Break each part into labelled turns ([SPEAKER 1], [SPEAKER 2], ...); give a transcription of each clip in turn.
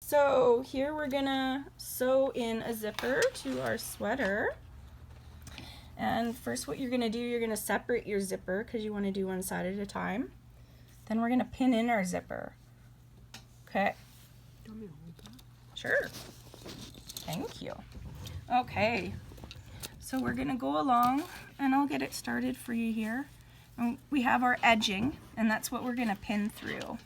[SPEAKER 1] So here we're gonna sew in a zipper to our sweater. And first what you're gonna do, you're gonna separate your zipper because you want to do one side at a time. Then we're gonna pin in our zipper. Okay.
[SPEAKER 2] Do you want me to hold that?
[SPEAKER 1] Sure. Thank you. Okay. So we're gonna go along and I'll get it started for you here. And we have our edging and that's what we're gonna pin through.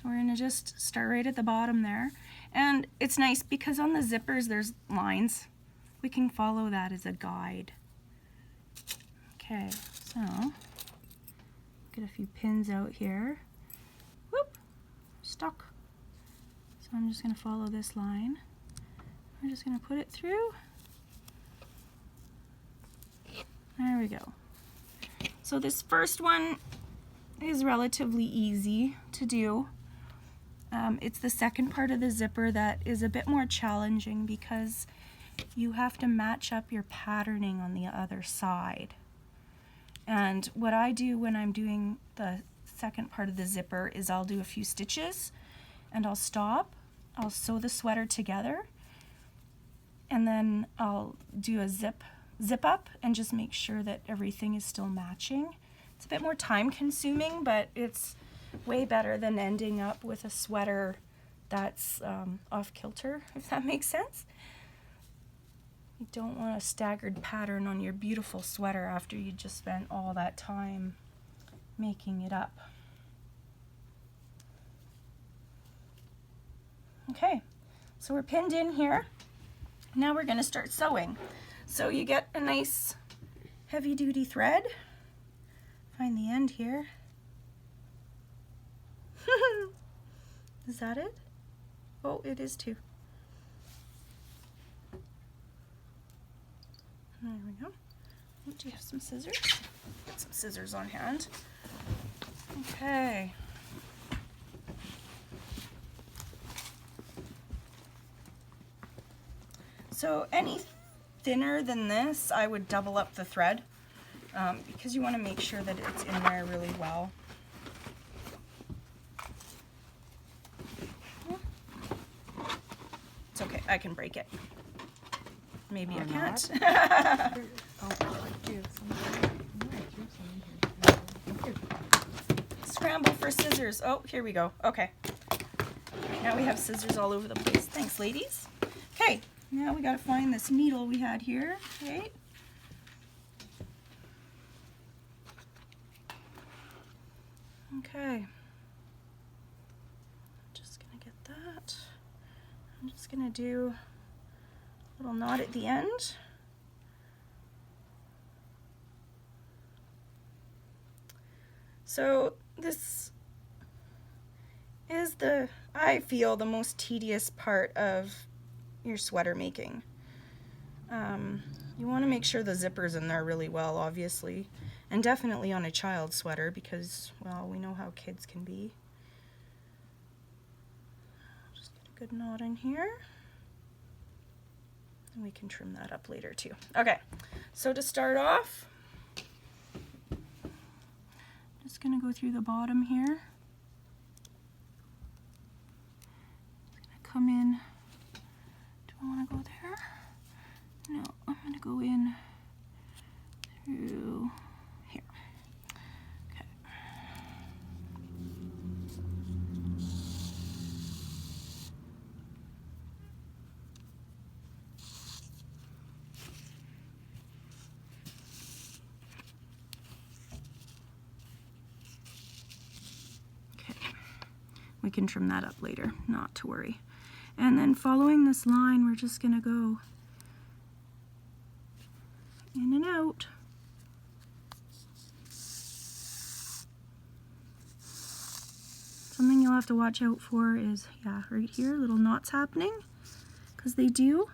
[SPEAKER 1] So we're gonna just start right at the bottom there. And it's nice because on the zippers there's lines. We can follow that as a guide. Okay, so get a few pins out here. Whoop, stuck. So I'm just gonna follow this line. We're just gonna put it through. There we go. So this first one is relatively easy to do. It's the second part of the zipper that is a bit more challenging because you have to match up your patterning on the other side. And what I do when I'm doing the second part of the zipper is I'll do a few stitches and I'll stop, I'll sew the sweater together, and then I'll do a zip up and just make sure that everything is still matching. It's a bit more time consuming, but it's way better than ending up with a sweater that's off kilter, if that makes sense. You don't want a staggered pattern on your beautiful sweater after you just spent all that time making it up. Okay, so we're pinned in here. Now we're going to start sewing. So you get a nice heavy duty thread. Find the end here. Is that it? Oh, it is too. There we go. Oh, do you have some scissors? Get some scissors on hand. Okay. So any thinner than this, I would double up the thread because you want to make sure that it's in there really well. It's okay, I can break it. Maybe I can't. Scramble for scissors. Oh, here we go. Okay. Now we have scissors all over the place. Thanks, ladies. Okay, now we got to find this needle we had here. Okay. Okay. Just gonna get that. I'm just gonna do a little knot at the end. So this is I feel the most tedious part of your sweater making. You want to make sure the zipper's in there really well, obviously, and definitely on a child's sweater because, well, we know how kids can be. Just get a good knot in here. And we can trim that up later too. Okay, so to start off, just gonna go through the bottom here. Come in. Do I want to go there? No, I'm going to go in through here. Okay. Okay. We can trim that up later, not to worry. And then following this line, we're just going to go in and out. Something you'll have to watch out for is, yeah, right here, little knots happening, because they do.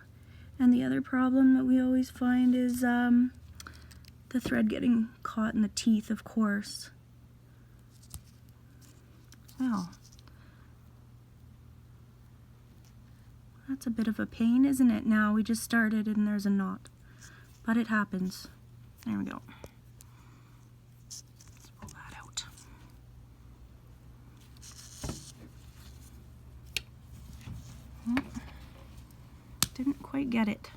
[SPEAKER 1] And the other problem that we always find is the thread getting caught in the teeth, of course. Well, that's a bit of a pain, isn't it? Now we just started and there's a knot, but it happens. There we go. Let's pull that out. quite get it.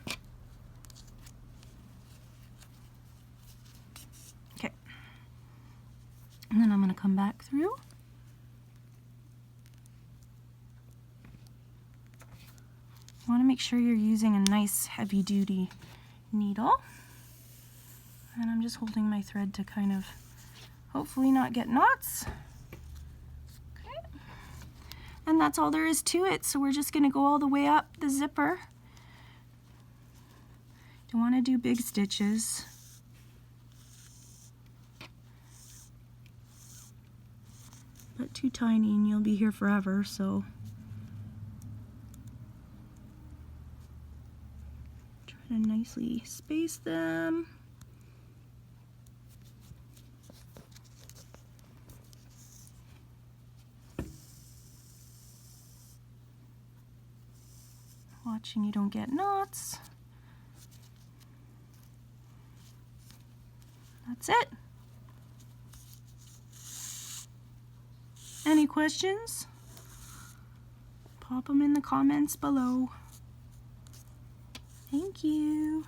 [SPEAKER 1] Okay. And then I'm going to come back through. You want to make sure you're using a nice heavy duty needle. And I'm just holding my thread to kind of hopefully not get knots. Okay. And that's all there is to it. So we're just going to go all the way up the zipper. Don't want to do big stitches. But too tiny and you'll be here forever, so try to nicely space them. Watching you don't get knots. That's it. Any questions? Pop them in the comments below. Thank you.